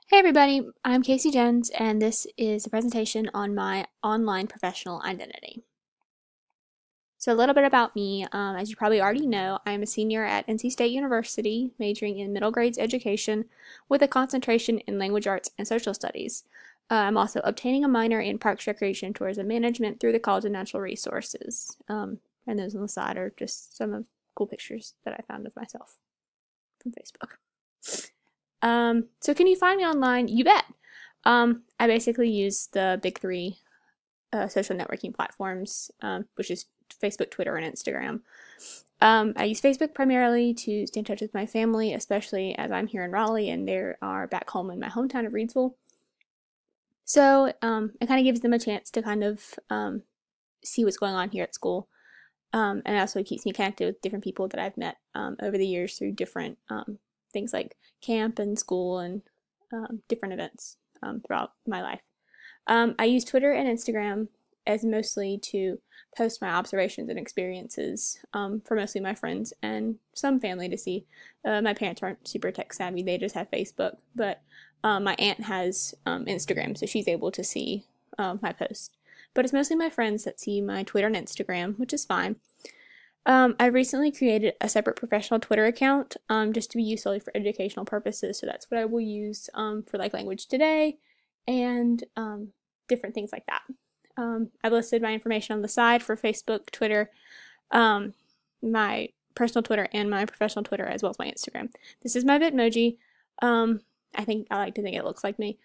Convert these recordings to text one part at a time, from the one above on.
Hey everybody, I'm Casey Jones, and this is a presentation on my online professional identity. So a little bit about me. As you probably already know, I'm a senior at NC State University, majoring in middle grades education with a concentration in language arts and social studies. I'm also obtaining a minor in Parks, Recreation, Tourism Management through the College of Natural Resources. And those on the side are just some of the cool pictures that I found of myself from Facebook. So can you find me online? You bet. I basically use the big three social networking platforms, which is Facebook, Twitter, and Instagram. I use Facebook primarily to stay in touch with my family, especially as I'm here in Raleigh and they are back home in my hometown of Reedsville. So it kind of gives them a chance to kind of see what's going on here at school. And it also keeps me connected with different people that I've met over the years through different things like camp and school and different events throughout my life. I use Twitter and Instagram as mostly to post my observations and experiences for mostly my friends and some family to see. My parents aren't super tech savvy, they just have Facebook, but my aunt has Instagram, so she's able to see my posts. But it's mostly my friends that see my Twitter and Instagram, which is fine. I recently created a separate professional Twitter account just to be used solely for educational purposes. So that's what I will use for like Language Today and different things like that. I've listed my information on the side for Facebook, Twitter, my personal Twitter, and my professional Twitter, as well as my Instagram. This is my Bitmoji. I like to think it looks like me.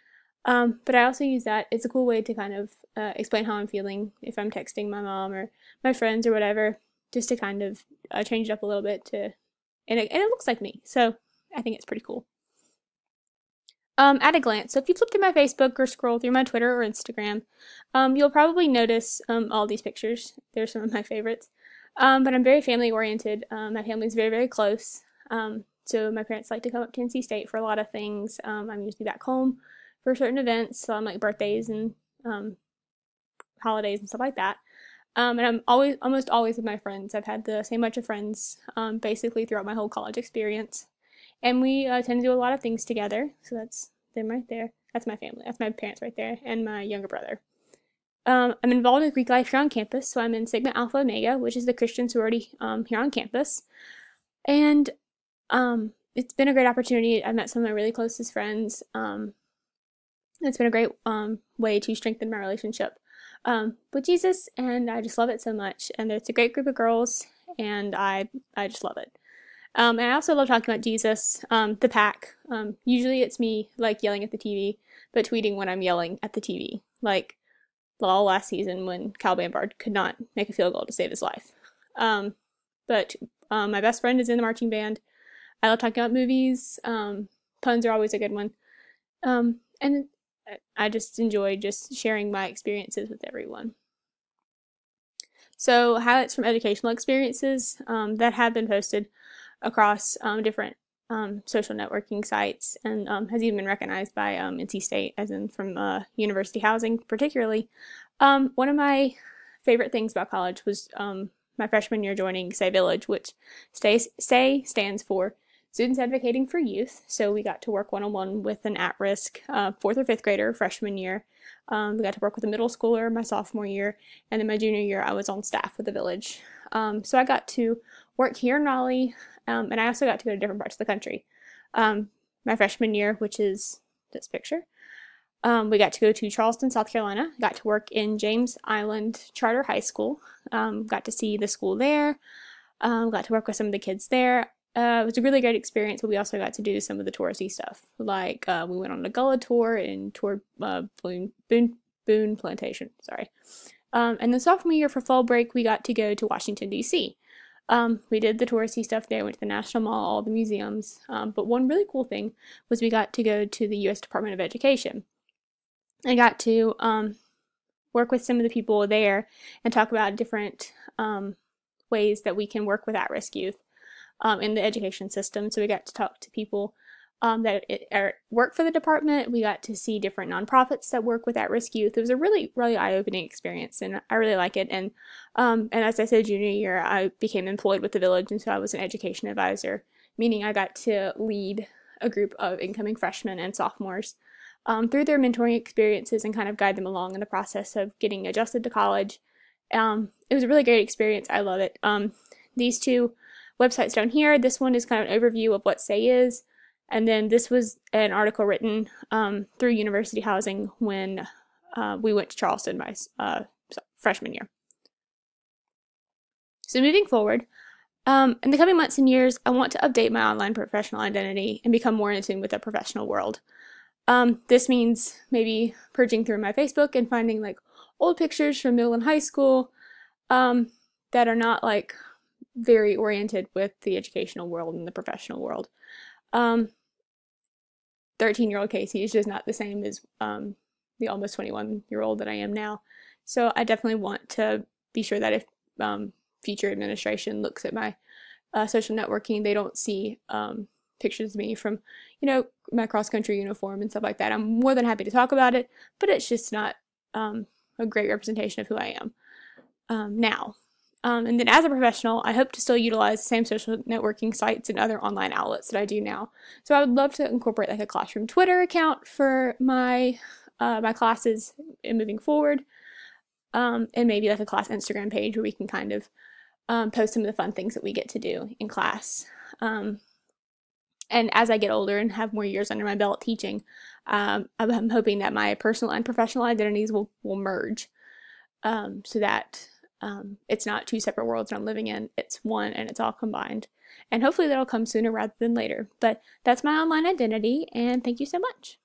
But I also use that. It's a cool way to kind of explain how I'm feeling if I'm texting my mom or my friends or whatever, just to kind of change it up a little bit and it looks like me. So I think it's pretty cool. At a glance, so if you flip through my Facebook or scroll through my Twitter or Instagram, you'll probably notice all these pictures. They're some of my favorites. But I'm very family oriented. My family's very, very close. So my parents like to come up to NC State for a lot of things. I'm usually back home for certain events, so like birthdays and holidays and stuff like that. And I'm almost always with my friends. I've had the same bunch of friends basically throughout my whole college experience. And we tend to do a lot of things together. So that's them right there. That's my family. That's my parents right there and my younger brother. I'm involved with Greek life here on campus. So I'm in Sigma Alpha Omega, which is the Christian sorority here on campus. And it's been a great opportunity. I've met some of my really closest friends. It's been a great way to strengthen my relationship with Jesus, and I just love it so much. And it's a great group of girls, and I just love it. And I also love talking about Jesus, the pack. Usually it's me like yelling at the TV, but tweeting when I'm yelling at the TV, like all last season when Cal Bambard could not make a field goal to save his life. But my best friend is in the marching band. I love talking about movies. Puns are always a good one. And I just enjoy just sharing my experiences with everyone. So highlights from educational experiences that have been posted across different social networking sites and has even been recognized by NC State, as in from university housing particularly. One of my favorite things about college was my freshman year joining SAY Village, which SAY stands for Students Advocating for Youth. So we got to work one-on-one with an at-risk 4th or 5th grader freshman year. We got to work with a middle schooler my sophomore year, and then my junior year I was on staff with the village. So I got to work here in Raleigh, and I also got to go to different parts of the country. My freshman year, which is this picture, we got to go to Charleston, South Carolina. Got to work in James Island Charter High School. Got to see the school there. Got to work with some of the kids there. It was a really great experience, but we also got to do some of the touristy stuff. Like we went on a gullah tour and toured Boone Plantation. Sorry. And then sophomore year for fall break, we got to go to Washington, D.C. We did the touristy stuff there, went to the National Mall, all the museums. But one really cool thing was we got to go to the U.S. Department of Education. I got to work with some of the people there and talk about different ways that we can work with at-risk youth in the education system. So we got to talk to people that work for the department. We got to see different nonprofits that work with at-risk youth. It was a really, really eye-opening experience, and I really like it. And as I said, junior year, I became employed with the village, and so I was an education advisor, meaning I got to lead a group of incoming freshmen and sophomores through their mentoring experiences and kind of guide them along in the process of getting adjusted to college. It was a really great experience. I love it. These two websites down here, this one is kind of an overview of what SAY is, and then this was an article written through University Housing when we went to Charleston my freshman year. So moving forward, in the coming months and years, I want to update my online professional identity and become more in tune with the professional world. This means maybe purging through my Facebook and finding like old pictures from middle and high school that are not like very oriented with the educational world and the professional world. 13-year-old Casey is just not the same as the almost 21-year-old that I am now. So I definitely want to be sure that if future administration looks at my social networking, they don't see pictures of me from, my cross-country uniform and stuff like that. I'm more than happy to talk about it, but it's just not a great representation of who I am now. And then as a professional, I hope to still utilize the same social networking sites and other online outlets that I do now. So I would love to incorporate like a classroom Twitter account for my my classes moving forward, and maybe like a class Instagram page where we can kind of post some of the fun things that we get to do in class. And as I get older and have more years under my belt teaching, I'm hoping that my personal and professional identities will merge, so that it's not two separate worlds that I'm living in. It's one, and it's all combined. And hopefully that'll come sooner rather than later. But that's my online identity, and thank you so much.